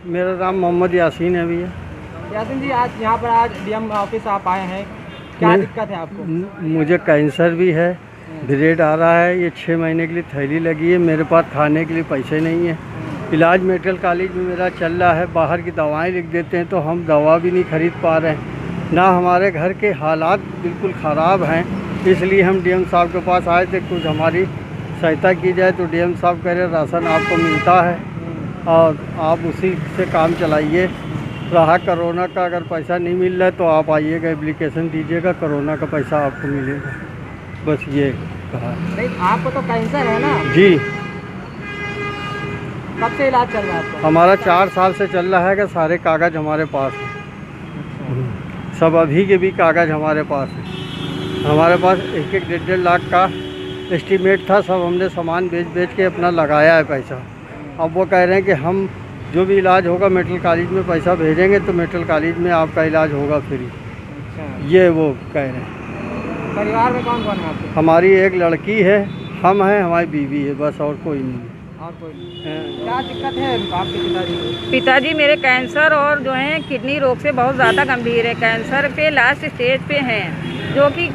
मेरा नाम मोहम्मद यासीन है भैया। यासीन जी, आज यहाँ पर आज डीएम ऑफिस आप आए हैं, क्या दिक्कत है आपको? मुझे कैंसर भी है, ब्रेड आ रहा है, ये 6 महीने के लिए थैली लगी है, मेरे पास खाने के लिए पैसे नहीं है। इलाज मेडिकल कॉलेज में मेरा चल रहा है, बाहर की दवाएं लिख देते हैं तो हम दवा भी नहीं खरीद पा रहे हैं। ना हमारे घर के हालात बिल्कुल ख़राब हैं, इसलिए हम डीएम साहब के पास आए थे, कुछ हमारी सहायता की जाए। तो डीएम साहब कह रहे राशन आपको मिलता है और आप उसी से काम चलाइए। रहा कोरोना का, अगर पैसा नहीं मिल रहा है तो आप आइएगा, एप्लीकेशन दीजिएगा, कोरोना का पैसा आपको मिलेगा। बस ये कहा। नहीं, आपको तो कैंसर है ना जी। कब से इलाज चल रहा है आपका? हमारा 4 साल से चल रहा है कि सारे कागज़ हमारे पास हैं। सब अभी के भी कागज़ हमारे पास हैं। हमारे पास 1-1, 1.5 लाख का एस्टीमेट था, सब हमने सामान बेच के अपना लगाया है पैसा। अब वो कह रहे हैं कि हम जो भी इलाज होगा मेडिकल कॉलेज में पैसा भेजेंगे तो मेडिकल कॉलेज में आपका इलाज होगा फ्री। अच्छा, ये वो कह रहे हैं। परिवार में कौन कौन है आपके? हमारी एक लड़की है, हम हैं, हमारी बीवी है, बस और कोई नहीं है। और कोई नहीं। क्या दिक्कत है आपके पिताजी को? पिताजी मेरे कैंसर और जो है किडनी रोग से बहुत ज़्यादा गंभीर है। कैंसर पे लास्ट स्टेज पे हैं, जो कि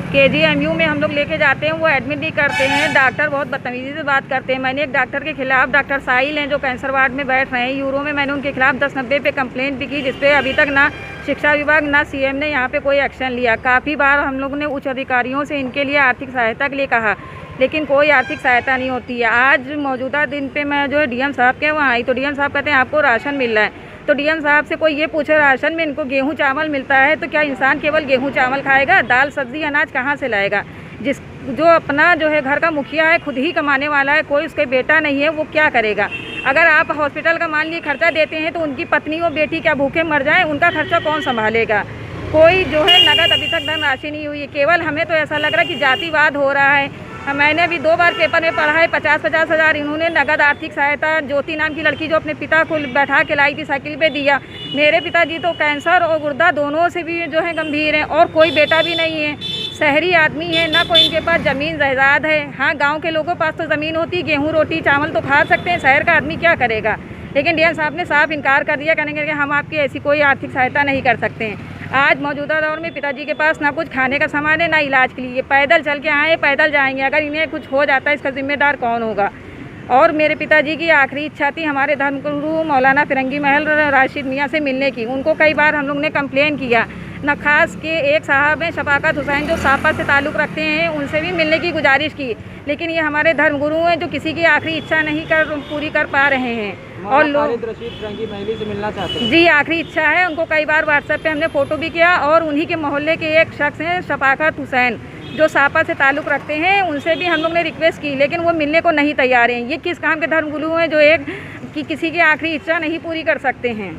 KGMU में हम लोग लेके जाते हैं, वो एडमिट नहीं करते हैं। डॉक्टर बहुत बदतमीजी से बात करते हैं। मैंने एक डॉक्टर के खिलाफ, डॉक्टर साहिल हैं जो कैंसर वार्ड में बैठ रहे हैं यूरो में, मैंने उनके खिलाफ 1090 पे कंप्लेंट भी की, जिसपे अभी तक ना शिक्षा विभाग ना CM ने यहाँ पे कोई एक्शन लिया। काफ़ी बार हम लोग ने उच्च अधिकारियों से इनके लिए आर्थिक सहायता के लिए कहा, लेकिन कोई आर्थिक सहायता नहीं होती है। आज मौजूदा दिन पे मैं जो है डीएम साहब के वहाँ आई तो डीएम साहब कहते हैं आपको राशन मिल रहा है। तो डीएम साहब से कोई ये पूछे राशन में इनको गेहूं चावल मिलता है तो क्या इंसान केवल गेहूं चावल खाएगा? दाल सब्जी अनाज कहाँ से लाएगा? जो अपना जो है घर का मुखिया है, खुद ही कमाने वाला है, कोई उसके बेटा नहीं है, वो क्या करेगा? अगर आप हॉस्पिटल का मान लीजिए खर्चा देते हैं तो उनकी पत्नी और बेटी क्या भूखे मर जाएँ? उनका खर्चा कौन संभालेगा? कोई जो है नगद अभी तक धनराशि नहीं हुई है। केवल हमें तो ऐसा लग रहा है कि जातिवाद हो रहा है। मैंने अभी 2 बार पेपर में पढ़ा है, 50-50 हज़ार इन्होंने नगद आर्थिक सहायता ज्योति नाम की लड़की जो अपने पिता को बैठा के लाई थी साइकिल पे दिया। मेरे पिताजी तो कैंसर और गुर्दा दोनों से भी जो है गंभीर हैं और कोई बेटा भी नहीं है। शहरी आदमी है, ना कोई इनके पास ज़मीन जायदाद है। हाँ, गाँव के लोगों के पास तो ज़मीन होती, गेहूँ रोटी चावल तो खा सकते हैं, शहर का आदमी क्या करेगा? लेकिन डीएम साहब ने साफ इनकार कर दिया, कहने कि हम आपकी ऐसी कोई आर्थिक सहायता नहीं कर सकते हैं। आज मौजूदा दौर में पिताजी के पास ना कुछ खाने का सामान है, ना इलाज के लिए। पैदल चल के आए, पैदल जाएंगे। अगर इन्हें कुछ हो जाता है इसका जिम्मेदार कौन होगा? और मेरे पिताजी की आखिरी इच्छा थी हमारे धर्मगुरु मौलाना फिरंगी महल राशिद मियाँ से मिलने की। उनको कई बार हम लोग ने कंप्लेन किया। नखास के एक साहब हैं शफाकत हुसैन जो सापा से ताल्लुक़ रखते हैं, उनसे भी मिलने की गुजारिश की, लेकिन ये हमारे धर्मगुरु हैं जो किसी की आखिरी इच्छा नहीं पूरी कर पा रहे हैं। और लोग फिरंगी महल से मिलना चाहते हैं। जी, आखिरी इच्छा है उनको। कई बार व्हाट्सएप पे हमने फ़ोटो भी किया और उन्हीं के मोहल्ले के एक शख्स हैं शफाकत हुसैन जो सापा से ताल्लुक़ रखते हैं, उनसे भी हम लोग ने रिक्वेस्ट की, लेकिन वो मिलने को नहीं तैयार हैं। ये किस काम के धर्मगुरु हैं जो किसी की आखिरी इच्छा नहीं पूरी कर सकते हैं?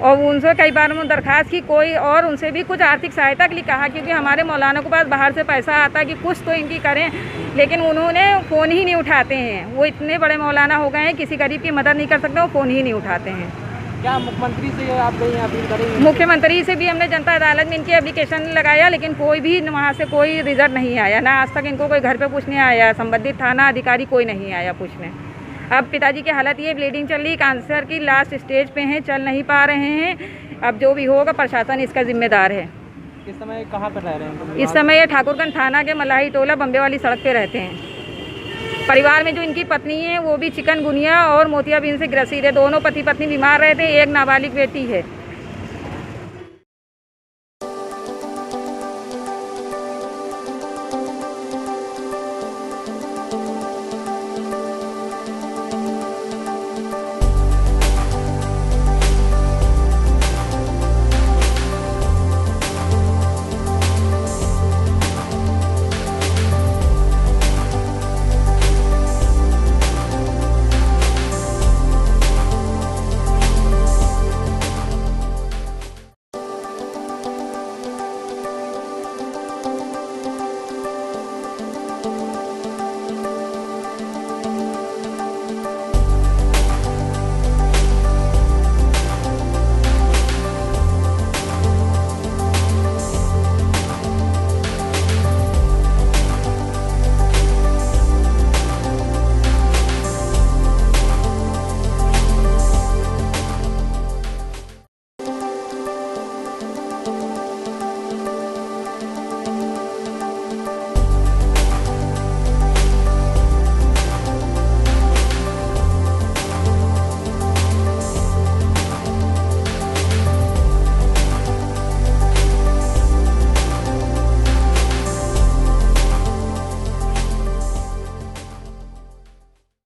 और उनसे कई बार उन्होंने दरख्वास्त की, कोई और उनसे भी कुछ आर्थिक सहायता के लिए कहा, क्योंकि हमारे मौलाना के पास बाहर से पैसा आता है कि कुछ तो इनकी करें, लेकिन उन्होंने फ़ोन ही नहीं उठाते हैं। वो इतने बड़े मौलाना हो गए हैं, किसी गरीब की मदद नहीं कर सकते, वो फ़ोन ही नहीं उठाते हैं। क्या मुख्यमंत्री से आप गई अपील करेंगे? मुख्यमंत्री से भी हमने जनता अदालत में इनकी एप्लीकेशन लगाया, लेकिन कोई भी वहाँ से कोई रिजल्ट नहीं आया। ना आज तक इनको कोई घर पे पूछने आया, संबंधित थाना अधिकारी कोई नहीं आया पूछने। अब पिताजी की हालत ये ब्लीडिंग चल रही, कैंसर की लास्ट स्टेज पे हैं, चल नहीं पा रहे हैं। अब जो भी होगा प्रशासन इसका जिम्मेदार है। इस समय कहाँ पर रह रहे हैं? इस समय ये ठाकुरगंज थाना के मलाही टोला बम्बे वाली सड़क पे रहते हैं। परिवार में जो इनकी पत्नी है वो भी चिकनगुनिया और मोतियाबिंद से ग्रसित है। दोनों पति पत्नी बीमार रहते हैं, एक नाबालिग बेटी है।